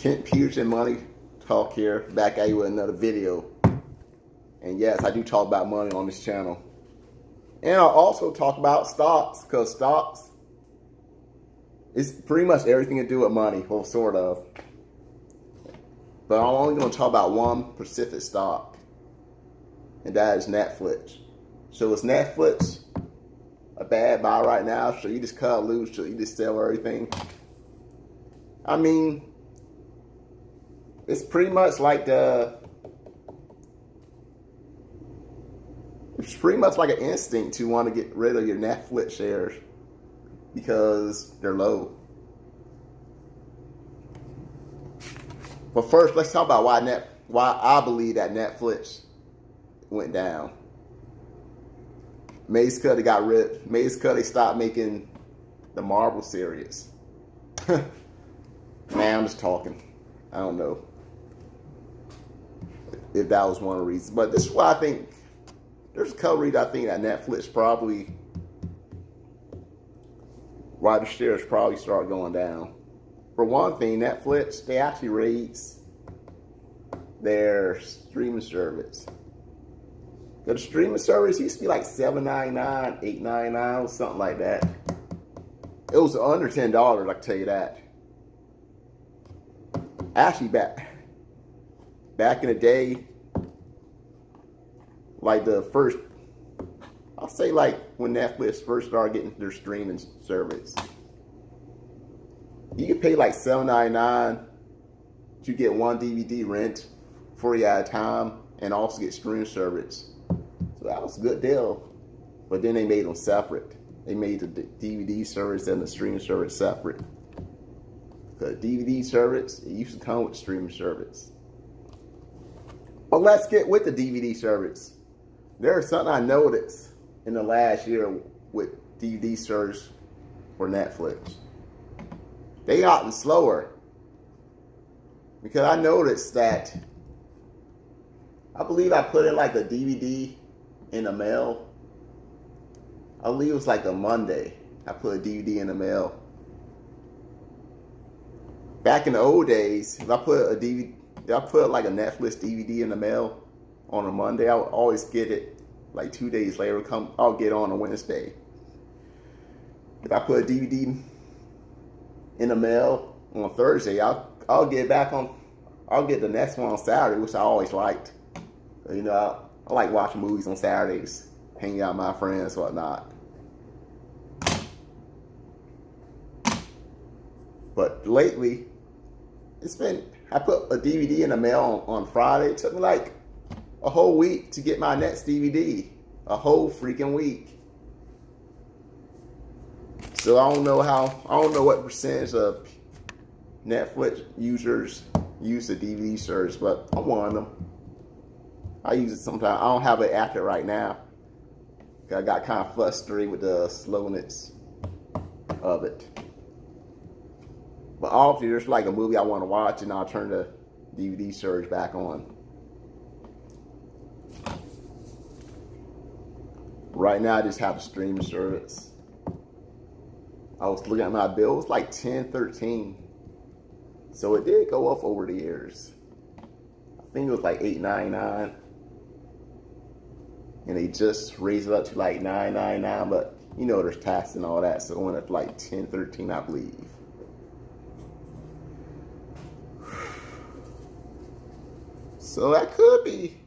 Kent Peterson Money Talk here, back at you with another video. And yes, I do talk about money on this channel. And I'll also talk about stocks, because stocks is pretty much everything to do with money, well, sort of. But I'm only going to talk about one specific stock, and that is Netflix. So is Netflix a bad buy right now? Should you just cut loose? Should you just sell everything? I mean, it's pretty much like it's pretty much like an instinct to want to get rid of your Netflix shares because they're low. But first, let's talk about why I believe that Netflix went down. Maze Cuddy got rid. Maze Cuddy stopped making the Marvel series. Man, I'm just talking. I don't know if that was one of the reasons, but this is why I think there's a couple reasons I think that Netflix probably, why the shares probably start going down. For one thing, Netflix, they actually raised their streaming service. The streaming service used to be like $7.99, $8.99, something like that. It was under $10, I can tell you that. Actually, back in the day, like the first, I'll say like when Netflix first started getting their streaming service, you could pay like $7.99 to get one DVD rent for you at a time and also get streaming service. So that was a good deal. But then they made them separate. They made the DVD service and the streaming service separate. The DVD service, it used to come with the streaming service. But let's get with the DVD service. There's something I noticed in the last year with DVD service for Netflix. They gotten slower. Because I noticed that, I believe I put in like a DVD in the mail. I believe it was like a Monday. I put a DVD in the mail. Back in the old days, if I put a DVD, if I put like a Netflix DVD in the mail on a Monday, I would always get it like 2 days later. I'll get it on a Wednesday. If I put a DVD in the mail on Thursday, I'll get it back on. I'll get the next one on Saturday, which I always liked. You know, I like watching movies on Saturdays, hanging out with my friends, whatnot. But lately, I put a DVD in the mail on Friday. It took me like a whole week to get my next DVD. A whole freaking week. So I don't know what percentage of Netflix users use the DVD service, but I'm one of them. I use it sometimes. I don't have it active right now. I got kind of frustrated with the slowness of it. But often there's like a movie I want to watch and I'll turn the DVD surge back on. Right now I just have a streaming service. I was looking at my bill, it was like $10, $13. So it did go up over the years. I think it was like $8.99. And they just raised it up to like $9.99, but you know there's tax and all that, so it went up to like $10, $13, I believe. So that could be,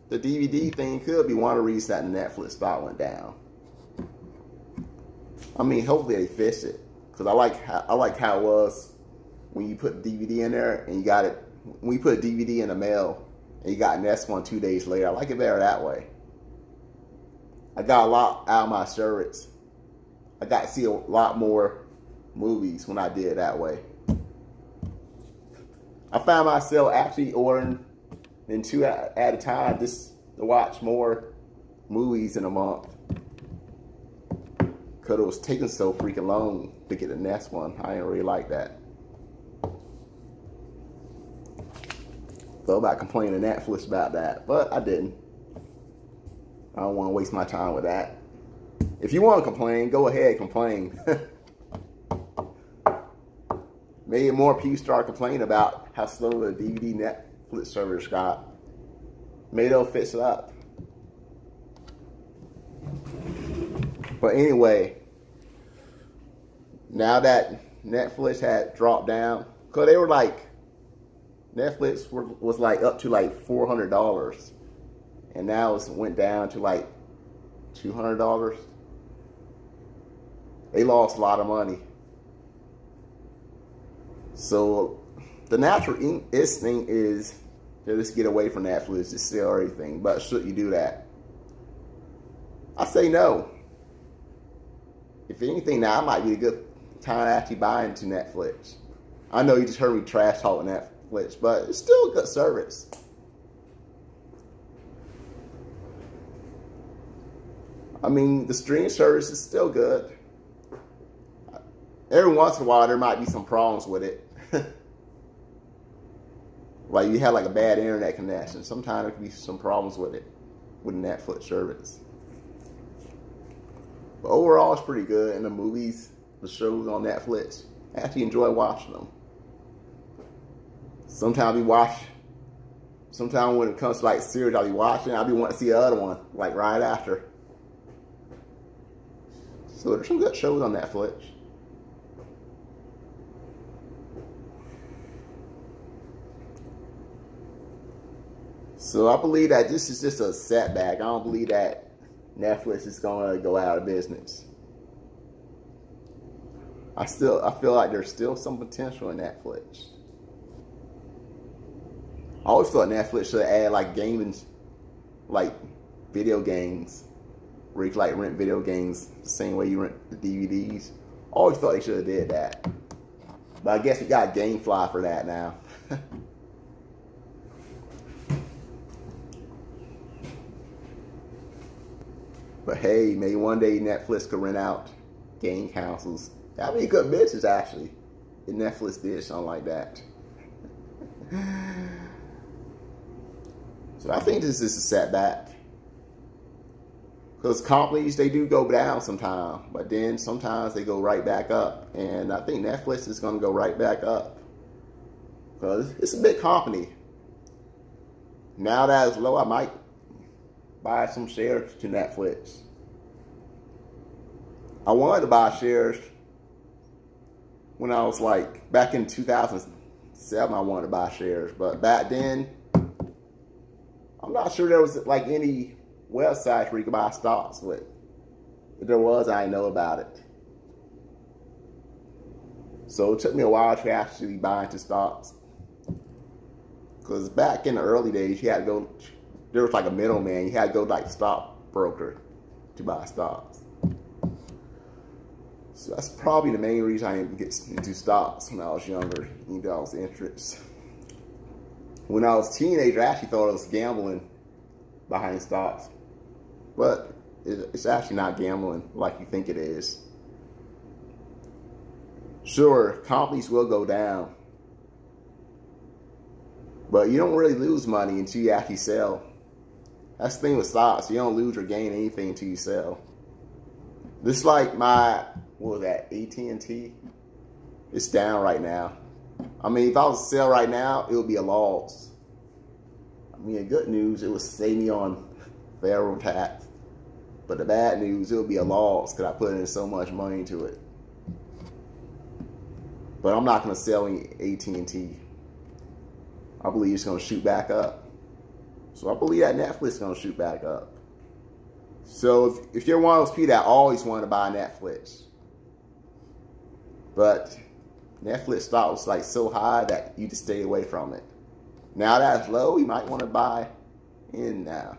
the DVD thing could be one of the reasons that the Netflix stock went down. I mean, hopefully they fix it, because I like how it was when you put the DVD in there and you got it. When you put a DVD in the mail and you got the next one 2 days later, I like it better that way. I got a lot out of my service. I got to see a lot more movies when I did it that way. I found myself actually ordering than 2 at a time just to watch more movies in a month. Because it was taking so freaking long to get the next one. I didn't really like that. Thought about complaining to Netflix about that, but I didn't. I don't want to waste my time with that. If you want to complain, go ahead, complain. made more people start complaining about how slow the DVD Netflix service got. Made they'll fix it up. But anyway, now that Netflix had dropped down, because they were like, Netflix was like up to like $400, and now it went down to like $200. They lost a lot of money. So the natural instinct is to just get away from Netflix, to sell everything. But should you do that? I say no. If anything, now might be a good time to actually buy into Netflix. I know you just heard me trash talk Netflix, but it's still a good service. I mean, the streaming service is still good. Every once in a while, there might be some problems with it. Like you have like a bad internet connection. Sometimes there can be some problems with it, with the Netflix service. But overall, it's pretty good. And the movies, the shows on Netflix, I actually enjoy watching them. Sometimes when it comes to like series I'll be watching, I'll be wanting to see the other one, like right after. So there's some good shows on Netflix. So I believe that this is just a setback. I don't believe that Netflix is going to go out of business. I feel like there's still some potential in Netflix. I always thought Netflix should add like gaming, like video games, where you can like rent video games the same way you rent the DVDs. I always thought they should have did that. But I guess we got GameFly for that now. But hey, maybe one day Netflix could rent out game consoles. That'd be a good business, actually, if Netflix did something like that. So I think this is a setback. Because companies, they do go down sometimes, but then sometimes they go right back up. And I think Netflix is going to go right back up. Because it's a big company. Now that it's low, I might buy some shares to Netflix. I wanted to buy shares when I was like, back in 2007, I wanted to buy shares. But back then, I'm not sure there was like any websites where you could buy stocks with. If there was, I didn't know about it. So it took me a while to actually buy into stocks. Because back in the early days, you had to go, there was like a middleman. You had to go like a stockbroker to buy stocks. So that's probably the main reason I didn't get into stocks when I was younger. You know, I was interested. When I was a teenager, I actually thought I was gambling behind stocks. But it's actually not gambling like you think it is. Sure, companies will go down. But you don't really lose money until you actually sell. That's the thing with stocks. You don't lose or gain anything until you sell. This is like my, what was that, AT&T? It's down right now. I mean, if I was to sell right now, it would be a loss. I mean, the good news, it would save me on federal tax. But the bad news, it would be a loss because I put in so much money into it. But I'm not going to sell any AT&T. I believe it's going to shoot back up. So I believe that Netflix is going to shoot back up. So if you're one of those people that always want to buy Netflix, but Netflix stock was like so high that you just stay away from it. Now that it's low, you might want to buy in now.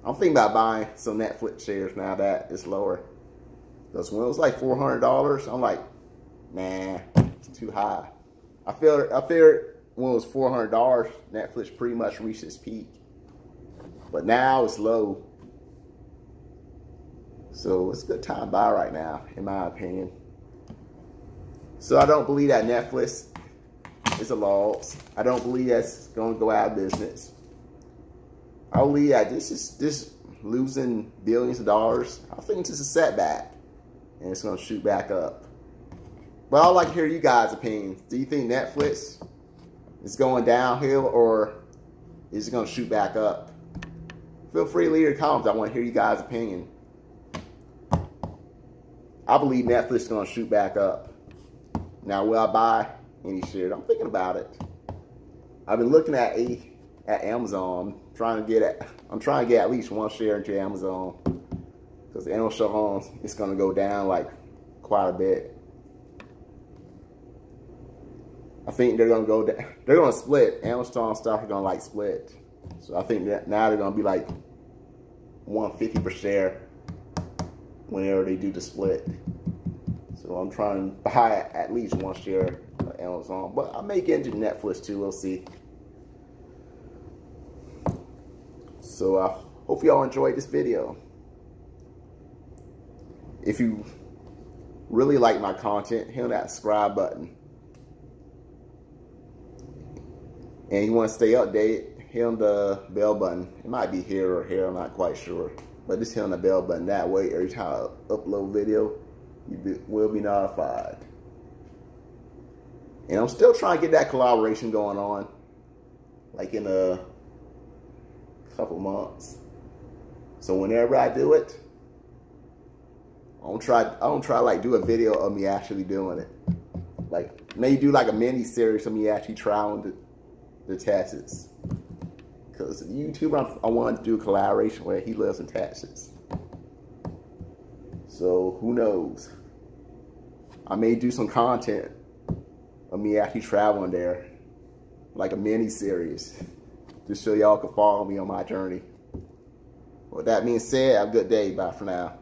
I'm thinking about buying some Netflix shares now that it's lower. Because when it was like $400, I'm like, nah, it's too high. I figured when it was $400, Netflix pretty much reached its peak. But now it's low. So it's a good time to buy right now, in my opinion. So I don't believe that Netflix is a loss. I don't believe that's going to go out of business. I believe that this losing billions of dollars, I think it's just a setback. And it's going to shoot back up. But I'd like to hear you guys' opinions. Do you think Netflix is going downhill, or is it going to shoot back up? Feel free to leave your comments. I want to hear you guys' opinion. I believe Netflix is going to shoot back up. Now, will I buy any shares? I'm thinking about it. I've been looking at Amazon. I'm trying to get at least one share into Amazon, because Amazon is going to go down like quite a bit. I think they're going to go down. They're going to split. Amazon stock are going to like split. So I think that now they're going to be like $150 per share whenever they do the split. So I'm trying to buy at least one share of Amazon, but I may get into Netflix too. We'll see. So I hope y'all enjoyed this video. If you really like my content, hit that subscribe button. And you want to stay updated, hit on the bell button. It might be here or here, I'm not quite sure. But just hit on the bell button. That way, every time I upload video, you will be notified. And I'm still trying to get that collaboration going on, like in a couple months. So whenever I do it, I don't try like do a video of me actually doing it. Like maybe do like a mini series of me actually trying the Texas. Because the YouTuber I wanted to do a collaboration with, he lives in Texas. So who knows? I may do some content of me actually traveling there, like a mini series, just so y'all can follow me on my journey. With that being said, have a good day. Bye for now.